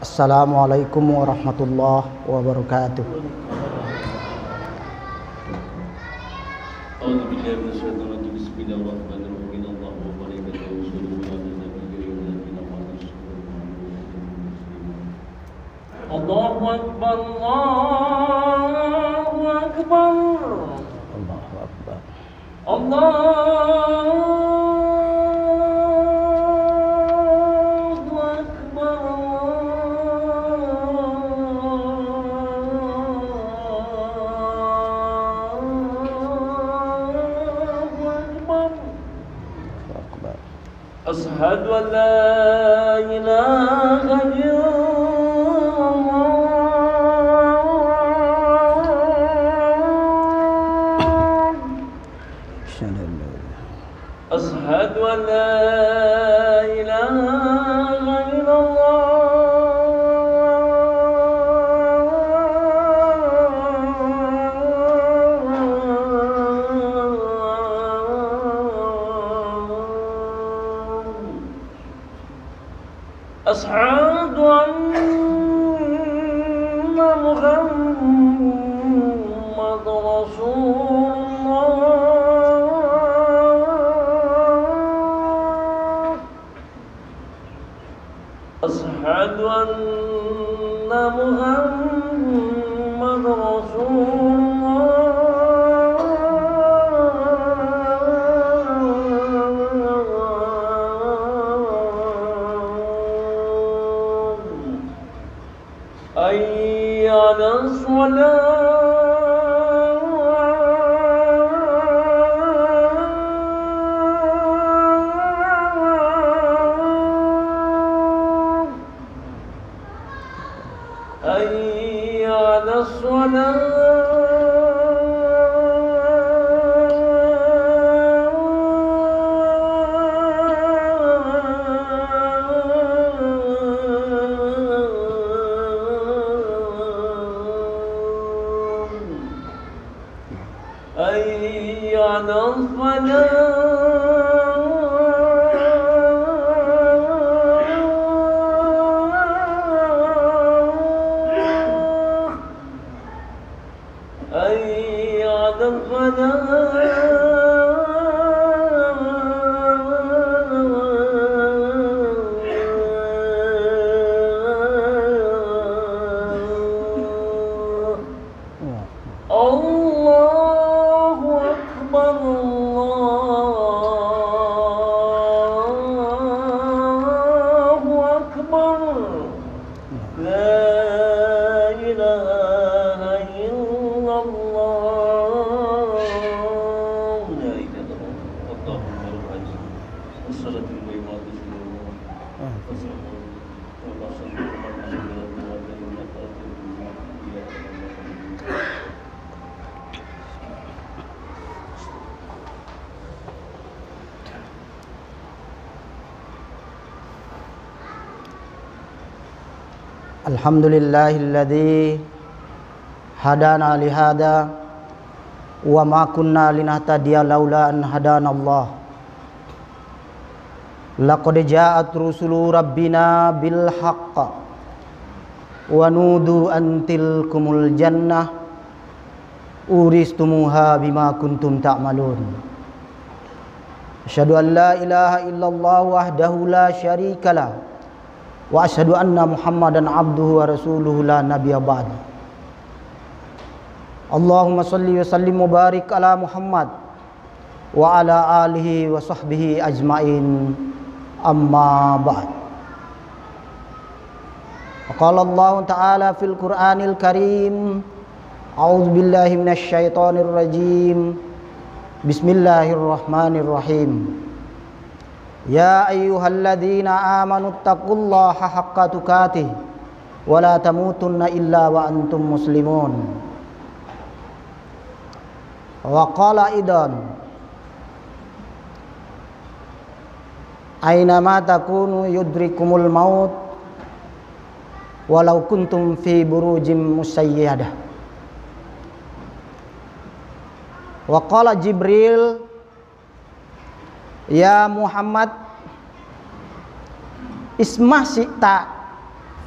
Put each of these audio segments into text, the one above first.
Assalamualaikum warahmatullahi wabarakatuh. Allahu Akbar, Allahu Akbar, Allahu Akbar. Allahu Akbar, Allahu Akbar. Akbar. Asyhadu an la ilaha illallah. أشهد أن لا إله إلا الله. أشهد أن محمد رسول الله. أشهد أن محمد رسول الله. حي على الصلاة. حي على الصلاة. حي على الصلاة. حي على الفلاح. الله أكبر، الله أكبر. لا إله إلا الله. لا إله إلا الله. اللهم رب العزة والصلاة والسلام Alhamdulillahilladzi hadana lihada wa ma kunna linahtadiya laula an hadanallah. Laqad ja'at rusulu rabbina bil haqq wa nudu an tilkumul jannah uristumuha bima kuntum ta'malun. Asyhadu an la ilaha illallah wahdahu la syarikalah wa asyhadu anna Muhammadan abduhu wa rasuluhu la nabiyya ba'd. Allahumma shalli wa sallim wa barik ala Muhammad wa ala alihi wa sahbihi ajmain, amma ba'd. Qala Allah ta'ala fil Qur'anil Karim, a'udzu billahi minasy syaithanir rajim. Bismillahirrahmanirrahim. Ya ayyuhalladzina amanu taqullaha haqqa tuqatih wa la tamutunna illa wa antum muslimun. Wa qala idan aina ma takunu yudrikumul maut walau kuntum fi burujim musayyadah. Wa qala Jibril, ya Muhammad, isma syi'ta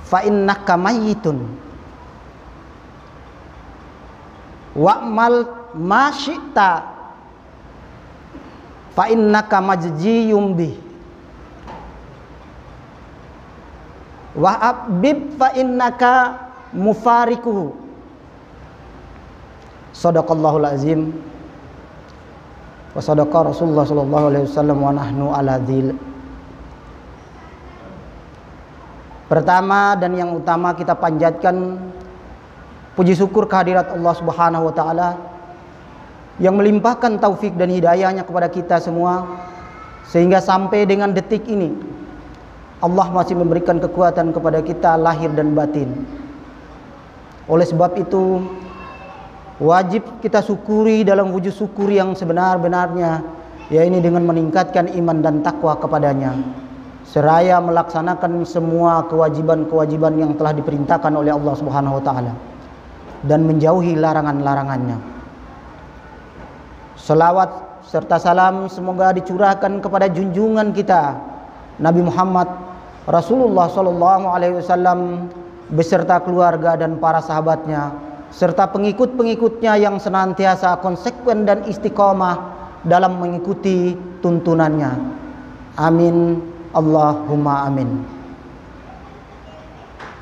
fa innaka mayyitun wa'mal ma syi'ta fa innaka majziyum bih wa abib fa innaka mufarikuhu. Shadaqallahul azim wa sadaqa Rasulullah sallallahu alaihi wasallam wa nahnu ala dzil. Pertama dan yang utama kita panjatkan puji syukur kehadirat Allah Subhanahu wa taala yang melimpahkan taufik dan hidayahnya kepada kita semua sehingga sampai dengan detik ini Allah masih memberikan kekuatan kepada kita lahir dan batin. Oleh sebab itu wajib kita syukuri dalam wujud syukur yang sebenar-benarnya, yaitu dengan meningkatkan iman dan takwa kepadanya seraya melaksanakan semua kewajiban-kewajiban yang telah diperintahkan oleh Allah Subhanahu wa taala dan menjauhi larangan-larangannya. Selawat serta salam semoga dicurahkan kepada junjungan kita Nabi Muhammad Rasulullah sallallahu alaihi wasallam beserta keluarga dan para sahabatnya serta pengikut-pengikutnya yang senantiasa konsekuen dan istiqomah dalam mengikuti tuntunannya. Amin Allahumma amin.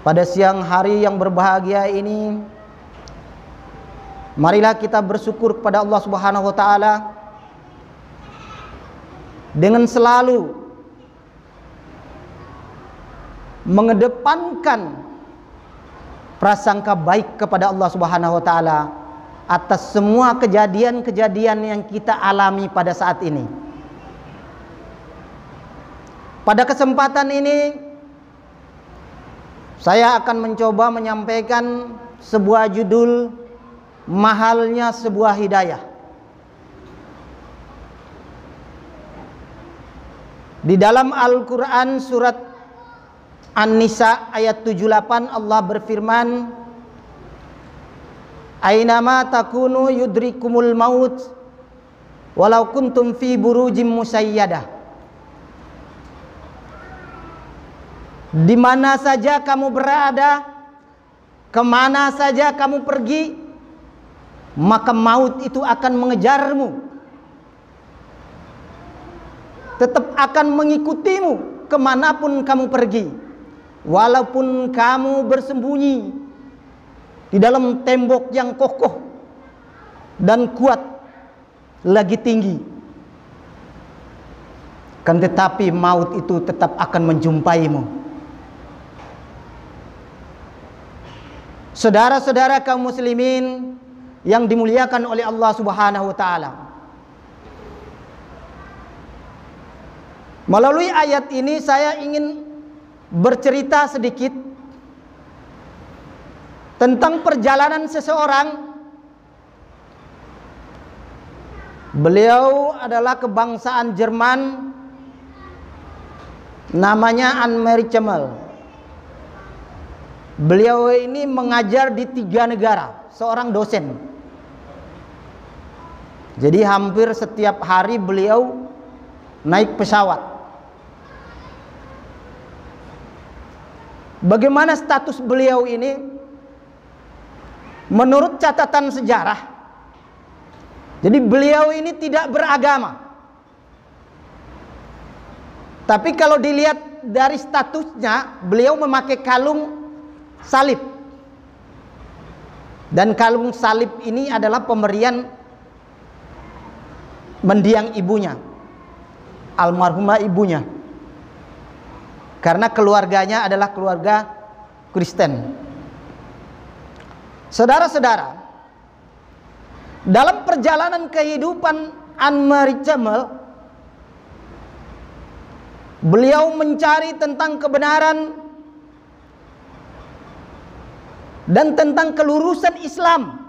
Pada siang hari yang berbahagia ini, marilah kita bersyukur kepada Allah Subhanahu wa taala dengan selalu mengedepankan prasangka baik kepada Allah Subhanahu wa taala atas semua kejadian-kejadian yang kita alami pada saat ini. Pada kesempatan ini saya akan mencoba menyampaikan sebuah judul mahalnya sebuah hidayah. Di dalam Al-Quran surat An-Nisa ayat 78 Allah berfirman, Ainama takunu yudrikumul maut walau kuntum fi burujim musayyadah. Di mana saja kamu berada, kemana saja kamu pergi, maka maut itu akan mengejarmu, tetap akan mengikutimu kemanapun kamu pergi, walaupun kamu bersembunyi di dalam tembok yang kokoh dan kuat lagi tinggi, kan tetapi maut itu tetap akan menjumpaimu. Saudara-saudara kaum muslimin yang dimuliakan oleh Allah Subhanahu wa taala, melalui ayat ini saya ingin bercerita sedikit tentang perjalanan seseorang. Beliau adalah kebangsaan Jerman, namanya Anne-Marie Chemel. Beliau ini mengajar di 3 negara, seorang dosen. Jadi hampir setiap hari beliau naik pesawat. Bagaimana status beliau ini? Menurut catatan sejarah, jadi beliau ini tidak beragama. Tapi kalau dilihat dari statusnya, beliau memakai kalung salib. Dan kalung salib ini adalah pemberian mendiang ibunya, almarhumah ibunya, karena keluarganya adalah keluarga Kristen. Saudara-saudara, dalam perjalanan kehidupan Anne-Marie Chemel, beliau mencari tentang kebenaran dan tentang kelurusan Islam,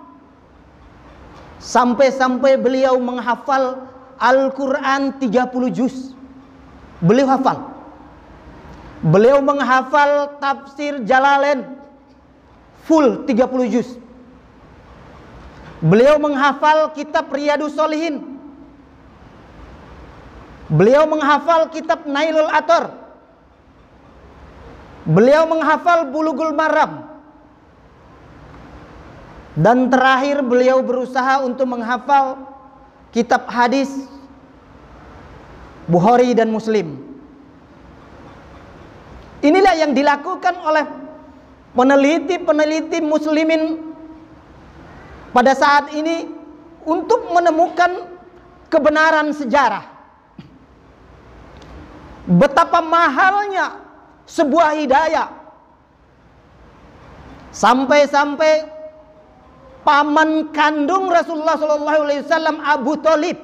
sampai-sampai beliau menghafal Al-Quran 30 juz. Beliau hafal. Beliau menghafal tafsir Jalalain full 30 juz. Beliau menghafal kitab Riyadhus Shalihin. Beliau menghafal kitab Nailul Athar. Beliau menghafal Bulughul Maram. Dan terakhir beliau berusaha untuk menghafal kitab hadis Bukhari dan Muslim. Inilah yang dilakukan oleh peneliti-peneliti muslimin pada saat ini untuk menemukan kebenaran sejarah. Betapa mahalnya sebuah hidayah. Sampai-sampai paman kandung Rasulullah SAW, Abu Thalib,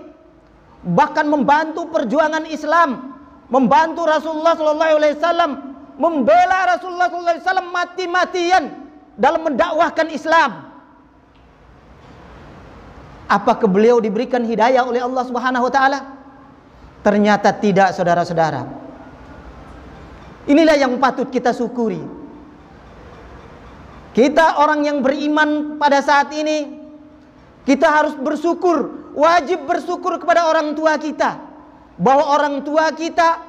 bahkan membantu perjuangan Islam, membantu Rasulullah SAW, membela Rasulullah SAW mati-matian dalam mendakwahkan Islam. Apakah beliau diberikan hidayah oleh Allah Subhanahu wa taala? Ternyata tidak, saudara-saudara. Inilah yang patut kita syukuri. Kita orang yang beriman pada saat ini, kita harus bersyukur, wajib bersyukur kepada orang tua kita, bahwa orang tua kita,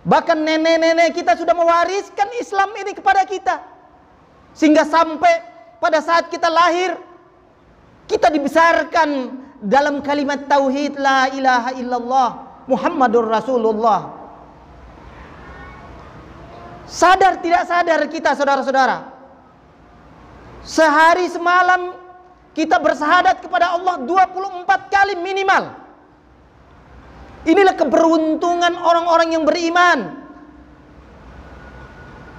bahkan nenek-nenek kita sudah mewariskan Islam ini kepada kita, sehingga sampai pada saat kita lahir, kita dibesarkan dalam kalimat tauhid la ilaha illallah Muhammadur Rasulullah. Sadar tidak sadar kita, saudara-saudara, sehari semalam kita bersyahadat kepada Allah 24 kali minimal. Inilah keberuntungan orang-orang yang beriman.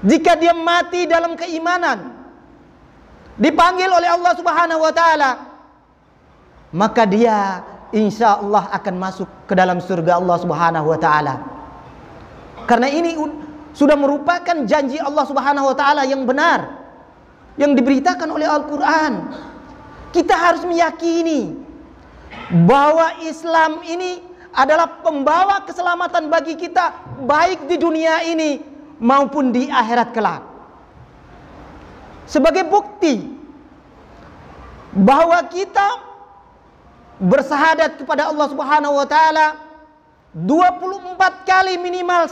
Jika dia mati dalam keimanan, dipanggil oleh Allah Subhanahu wa taala, maka dia insya Allah akan masuk ke dalam surga Allah Subhanahu wa taala. Karena ini sudah merupakan janji Allah Subhanahu wa taala yang benar, yang diberitakan oleh Al-Quran. Kita harus meyakini bahwa Islam ini adalah pembawa keselamatan bagi kita, baik di dunia ini maupun di akhirat kelak. Sebagai bukti bahwa kita bersyahadat kepada Allah Subhanahu wa taala 24 kali minimal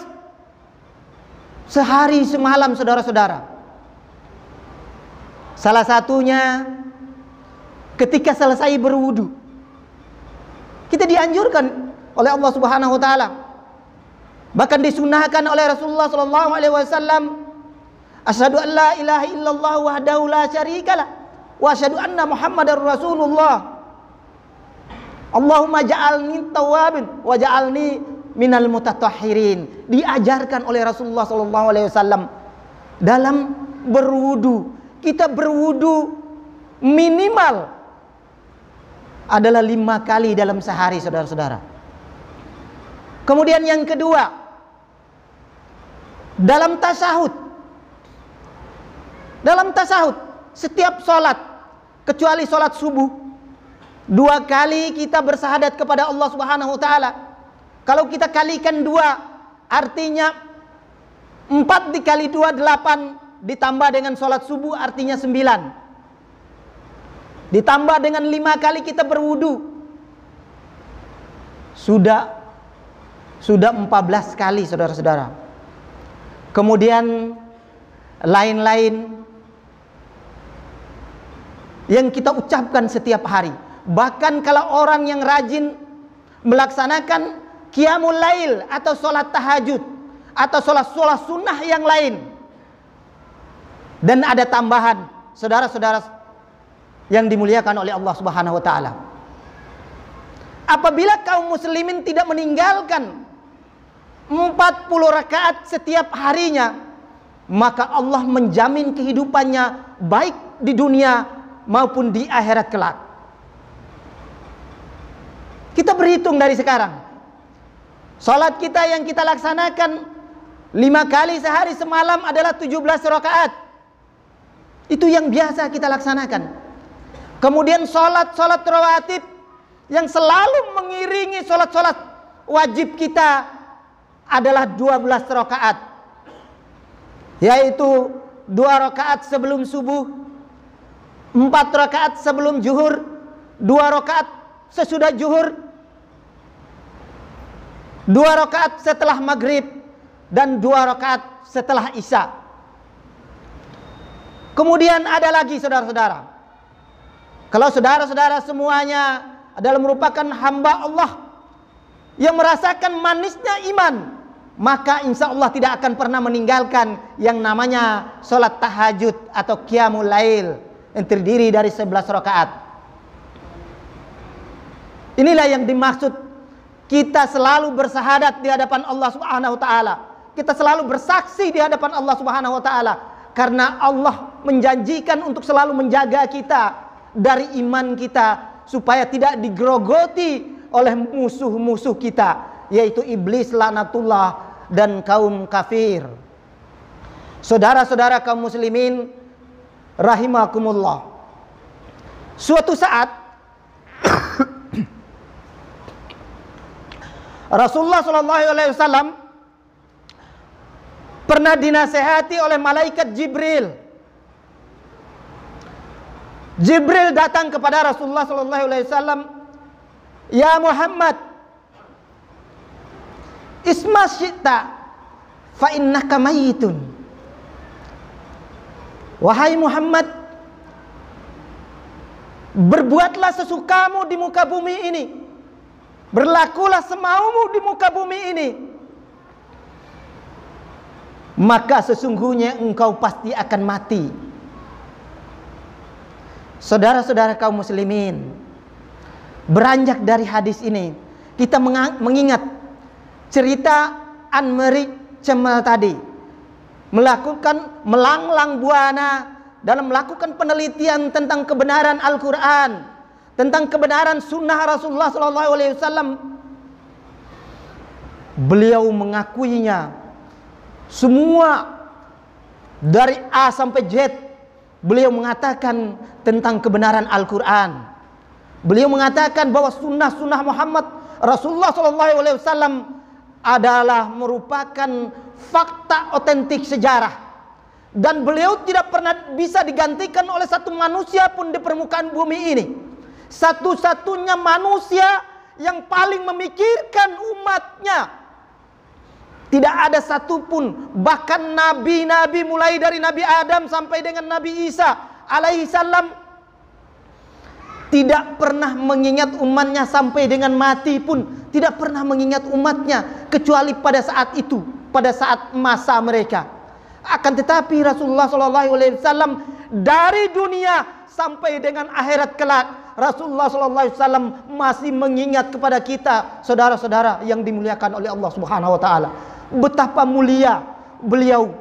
sehari semalam, saudara-saudara. Salah satunya ketika selesai berwudu, kita dianjurkan oleh Allah Subhanahu wa taala, bahkan disunahkan oleh Rasulullah sallallahu alaihi wasallam, asyhadu an la ilaha illallah wahdahu la syarikalah wa asyhadu anna Muhammadar Rasulullah. Allahumma ja'alni tawwabin wa ja'alni minal mutatahhirin. Diajarkan oleh Rasulullah sallallahu alaihi wasallam dalam berwudu. Kita berwudu minimal adalah 5 kali dalam sehari, saudara-saudara. Kemudian yang kedua, dalam tasahud. Dalam tasahud, setiap sholat, kecuali sholat subuh, 2 kali kita bersyahadat kepada Allah Subhanahu wa taala. Kalau kita kalikan 2, artinya 4 dikali 2 8, ditambah dengan sholat subuh artinya 9. Ditambah dengan 5 kali kita berwudu, sudah 14 kali, saudara-saudara. Kemudian lain-lain yang kita ucapkan setiap hari. Bahkan kalau orang yang rajin melaksanakan qiyamul lail atau sholat tahajud atau sholat sunnah yang lain, dan ada tambahan, saudara-saudara yang dimuliakan oleh Allah Subhanahu wa taala, apabila kaum muslimin tidak meninggalkan 40 rakaat setiap harinya, maka Allah menjamin kehidupannya baik di dunia maupun di akhirat kelak. Kita berhitung dari sekarang, salat kita yang kita laksanakan 5 kali sehari semalam adalah 17 rakaat. Itu yang biasa kita laksanakan. Kemudian sholat-sholat rawatib yang selalu mengiringi sholat-sholat wajib kita adalah 12 rakaat, yaitu 2 rakaat sebelum subuh, 4 rakaat sebelum zuhur, 2 rakaat sesudah zuhur, 2 rakaat setelah maghrib, dan 2 rakaat setelah isya. Kemudian ada lagi saudara-saudara, kalau saudara-saudara semuanya adalah merupakan hamba Allah yang merasakan manisnya iman, maka insya Allah tidak akan pernah meninggalkan yang namanya sholat tahajud atau qiyamul lail yang terdiri dari 11 rakaat. Inilah yang dimaksud kita selalu bersahadat di hadapan Allah Subhanahu wa taala. Kita selalu bersaksi di hadapan Allah Subhanahu wa taala, karena Allah menjanjikan untuk selalu menjaga kita dari iman kita supaya tidak digerogoti oleh musuh-musuh kita, yaitu iblis laknatullah dan kaum kafir. Saudara-saudara kaum muslimin rahimakumullah, suatu saat Rasulullah SAW pernah dinasehati oleh malaikat Jibril. Jibril datang kepada Rasulullah SAW, "Ya Muhammad, isma syi'ta fa innaka mayitun." Wahai Muhammad, berbuatlah sesukamu di muka bumi ini, berlakulah semaumu di muka bumi ini, maka sesungguhnya engkau pasti akan mati. Saudara-saudara kaum muslimin, beranjak dari hadis ini kita mengingat cerita Anne-Marie Cemel tadi, melanglang buana dalam melakukan penelitian tentang kebenaran Al-Quran, tentang kebenaran sunnah Rasulullah SAW. Beliau mengakuinya semua dari A sampai Z. Beliau mengatakan tentang kebenaran Al-Quran. Beliau mengatakan bahwa sunnah-sunnah Muhammad Rasulullah SAW adalah merupakan fakta otentik sejarah, dan beliau tidak pernah bisa digantikan oleh satu manusia pun di permukaan bumi ini. Satu-satunya manusia yang paling memikirkan umatnya. Tidak ada satupun, bahkan nabi-nabi mulai dari Nabi Adam sampai dengan Nabi Isa alaihi salam, tidak pernah mengingat umatnya sampai dengan mati pun tidak pernah mengingat umatnya, kecuali pada saat itu, pada saat masa mereka. Akan tetapi Rasulullah SAW dari dunia sampai dengan akhirat kelak, Rasulullah SAW masih mengingat kepada kita, saudara-saudara yang dimuliakan oleh Allah Subhanahu wa taala. Betapa mulia beliau,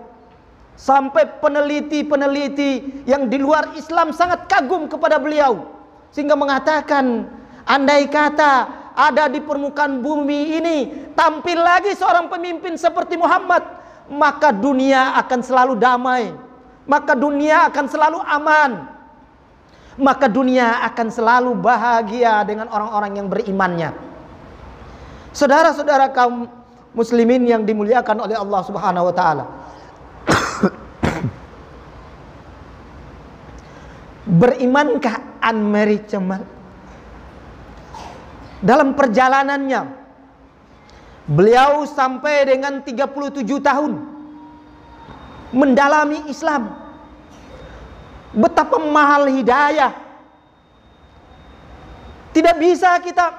sampai peneliti-peneliti yang di luar Islam sangat kagum kepada beliau, sehingga mengatakan, andai kata ada di permukaan bumi ini tampil lagi seorang pemimpin seperti Muhammad, maka dunia akan selalu damai, maka dunia akan selalu aman, maka dunia akan selalu bahagia dengan orang-orang yang berimannya. Saudara-saudara kaum muslimin yang dimuliakan oleh Allah Subhanahu wa taala, berimankah Anne-Marie Cemel? Dalam perjalanannya beliau sampai dengan 37 tahun mendalami Islam. Betapa mahal hidayah. Tidak bisa kita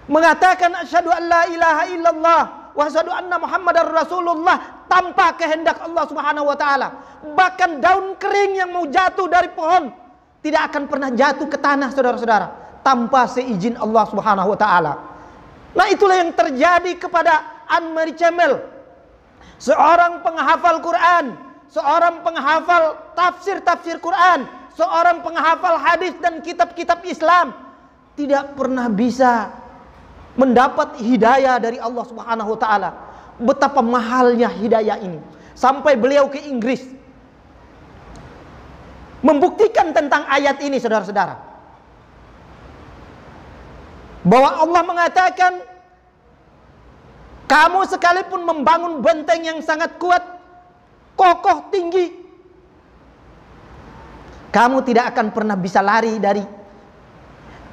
mengatakan asyhadu an la ilaha illallah wa asyhadu anna muhammadar rasulullah tanpa kehendak Allah Subhanahu wa taala. Bahkan daun kering yang mau jatuh dari pohon tidak akan pernah jatuh ke tanah, saudara-saudara, tanpa seizin Allah Subhanahu wa taala. Nah, itulah yang terjadi kepada Anne-Marie Cemel, seorang penghafal Quran, seorang penghafal tafsir-tafsir Quran, seorang penghafal hadis dan kitab-kitab Islam, tidak pernah bisa mendapat hidayah dari Allah Subhanahu wa taala. Betapa mahalnya hidayah ini, sampai beliau ke Inggris membuktikan tentang ayat ini, saudara-saudara, bahwa Allah mengatakan, kamu sekalipun membangun benteng yang sangat kuat, kokoh, tinggi, kamu tidak akan pernah bisa lari dari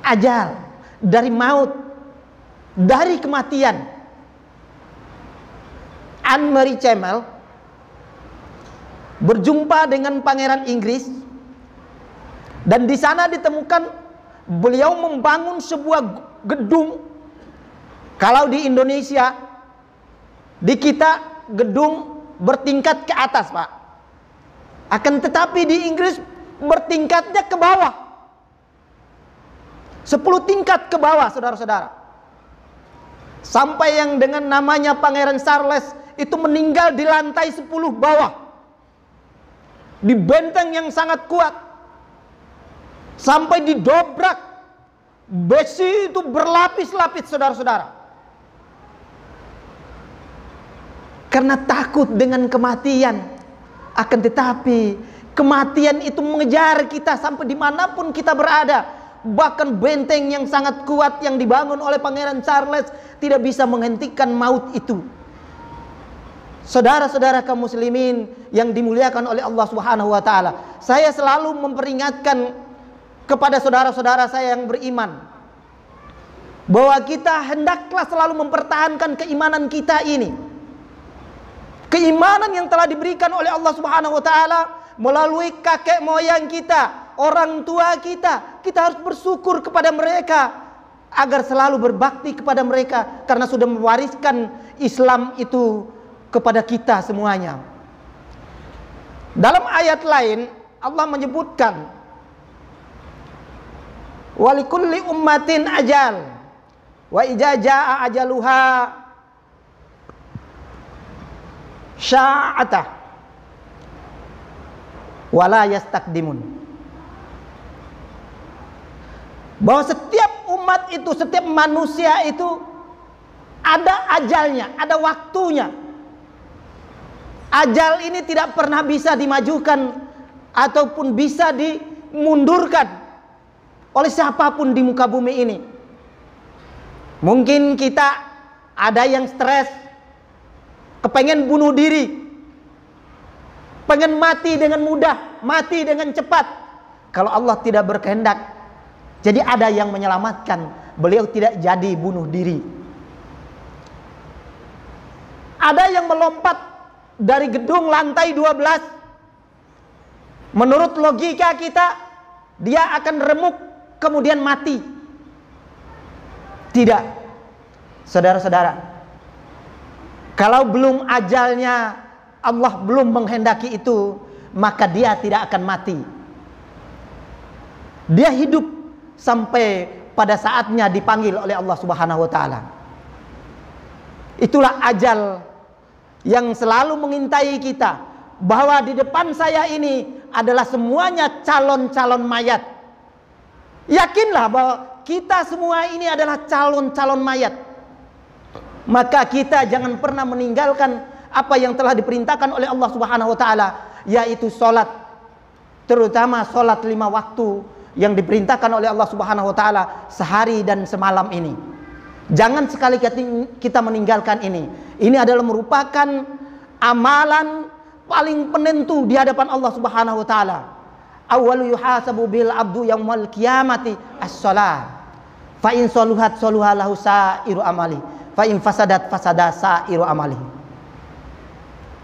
ajal, dari maut, dari kematian. Anne-Marie Cemel berjumpa dengan pangeran Inggris, dan di sana ditemukan beliau membangun sebuah gedung. Kalau di Indonesia, di kita gedung bertingkat ke atas, Pak. Akan tetapi di Inggris bertingkatnya ke bawah. 10 tingkat ke bawah, saudara-saudara. Sampai yang dengan namanya Pangeran Charles itu meninggal di lantai 10 bawah. Di benteng yang sangat kuat. Sampai didobrak. Besi itu berlapis-lapis, saudara-saudara. Karena takut dengan kematian. Akan tetapi kematian itu mengejar kita sampai dimanapun kita berada. Bahkan benteng yang sangat kuat yang dibangun oleh Pangeran Charles tidak bisa menghentikan maut itu. Saudara-saudara kaum muslimin yang dimuliakan oleh Allah Subhanahu wa taala, saya selalu memperingatkan kepada saudara-saudara saya yang beriman bahwa kita hendaklah selalu mempertahankan keimanan kita ini. Keimanan yang telah diberikan oleh Allah Subhanahu wa taala melalui kakek moyang kita, orang tua kita. Kita harus bersyukur kepada mereka agar selalu berbakti kepada mereka karena sudah mewariskan Islam itu kepada kita semuanya. Dalam ayat lain Allah menyebutkan walikulli ummatin ajal wa idza jaa ajaluha sya'ata wala yastakdimun. Bahwa setiap umat itu, setiap manusia itu ada ajalnya, ada waktunya. Ajal ini tidak pernah bisa dimajukan ataupun bisa dimundurkan oleh siapapun di muka bumi ini. Mungkin kita ada yang stres, kepengen bunuh diri, pengen mati dengan mudah, mati dengan cepat. Kalau Allah tidak berkehendak, jadi ada yang menyelamatkan. Beliau tidak jadi bunuh diri. Ada yang melompat dari gedung lantai 12. Menurut logika kita, dia akan remuk kemudian mati. Tidak, saudara-saudara. Kalau belum ajalnya, Allah belum menghendaki itu, maka dia tidak akan mati. Dia hidup sampai pada saatnya dipanggil oleh Allah Subhanahu wa taala. Itulah ajal yang selalu mengintai kita, bahwa di depan saya ini adalah semuanya calon-calon mayat. Yakinlah bahwa kita semua ini adalah calon-calon mayat. Maka kita jangan pernah meninggalkan apa yang telah diperintahkan oleh Allah Subhanahu wa taala, yaitu salat, terutama salat 5 waktu yang diperintahkan oleh Allah Subhanahu wa taala sehari dan semalam ini. Jangan sekali kita meninggalkan ini. Ini adalah merupakan amalan paling penentu di hadapan Allah Subhanahu wa taala. Awwalu yuhasabu bil abdu yaumil qiyamati as-shalah. Fa in saluhat saluha lahu sa'iru amali, fa in fasadat fasada sa'iru amali.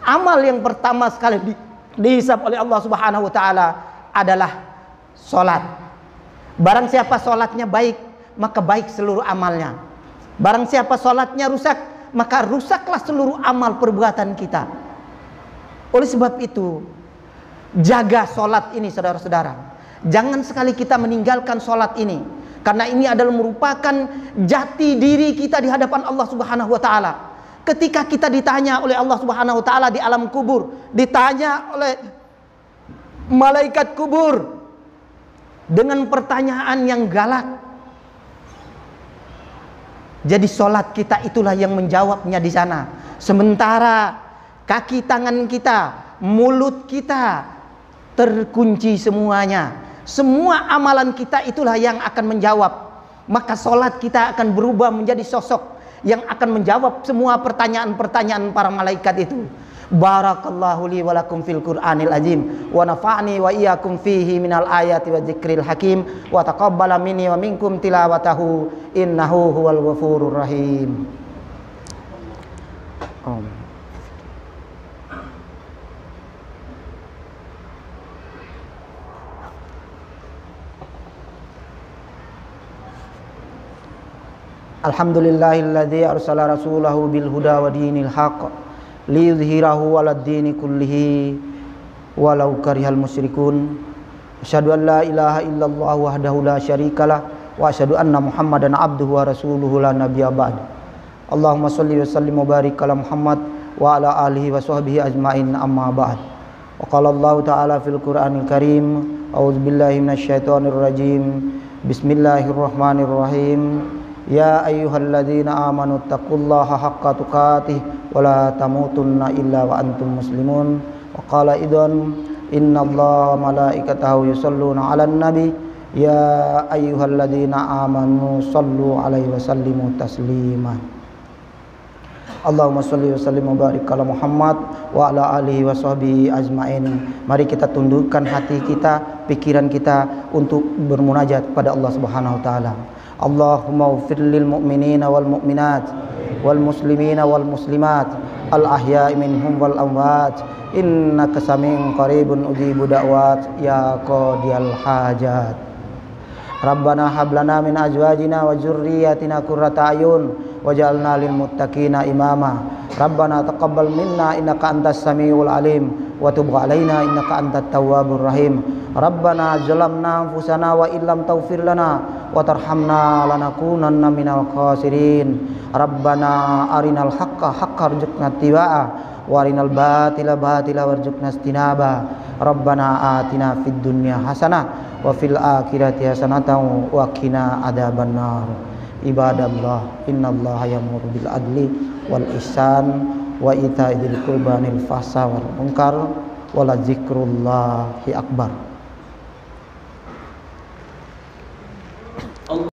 Amal yang pertama sekali dihisab oleh Allah Subhanahu wa taala adalah salat. Barang siapa salatnya baik, maka baik seluruh amalnya. Barang siapa salatnya rusak, maka rusaklah seluruh amal perbuatan kita. Oleh sebab itu, jaga salat ini, saudara-saudara. Jangan sekali kita meninggalkan salat ini, karena ini adalah merupakan jati diri kita di hadapan Allah Subhanahu wa taala. Ketika kita ditanya oleh Allah Subhanahu wa taala di alam kubur, ditanya oleh malaikat kubur dengan pertanyaan yang galak. Jadi salat kita itulah yang menjawabnya di sana. Sementara kaki tangan kita, mulut kita terkunci semuanya. Semua amalan kita itulah yang akan menjawab. Maka salat kita akan berubah menjadi sosok yang akan menjawab semua pertanyaan-pertanyaan para malaikat itu. Barakallahu li wa lakum fil Qur'anil azim wa nafa'ni wa iyyakum fihi minal ayati wa dzikril hakim wa taqabbala minni wa minkum tilawatahu innahu huwal ghafurur rahim. Alhamdulillahilladzi arsala rasulahu bil huda wa dinil haqq liyudhhirahu 'alad dini kullihi walau karihal musyrikun. Asyhadu an la ilaha illallah wahdahu la syarikalah wa asyhadu anna Muhammadan abduhu wa rasuluhu la nabiyya ba'd. Allahumma shalli wa sallim wa barik ala Muhammad wa ala alihi wa sahbihi ajmain, amma ba'd. Wa qala Allah ta'ala fil Qur'anil Karim, a'udzu billahi minasyaitonir rajim. Bismillahirrahmanirrahim. Ya ayyuhalladzina amanu taqullaha haqqa tuqatih wa la tamutunna illa wa antum muslimun. Wa qala idzan innallaha malaikatahu yusholluna 'alan nabi ya ayyuhalladzina amanu shallu 'alaihi wa sallimu taslima. Allahumma shalli wa sallim wa barik ala Muhammad wa ala alihi wa sahbihi ajmain. Mari kita tundukkan hati kita, pikiran kita untuk bermunajat kepada Allah Subhanahu wa taala. Allahumma ighfir lil mu'minina wal mu'minat wal muslimina wal muslimat al ahya'i minhum wal amwat innaka sami'un qaribun ujibu da'wat ya qadiyal hajat. Rabbana hab lana min azwajina wa dzurriyyatina qurrata a'yun waj'alna lil muttaqina imama. Rabbana taqabbal minna innaka antas samiul alim wa tub 'alaina innaka antat tawwabur rahim. Rabbana zalamna anfusana wa illam taghfir lana wa tarhamna lanakunanna minal khasirin. Rabbana arinal haqqo haqqan warzuqna ittiba'ah wa arinal batila batila warzuqna ijtinaba. Rabbana atina fid dunya hasanah wa fil akhirati hasanatan wa qina adzabannar. Ibadallah, innallaha ya'muru bil adli wal ihsan wa ita'i dzil qurba wal fahsya wal munkar wa la dzikrullahi akbar.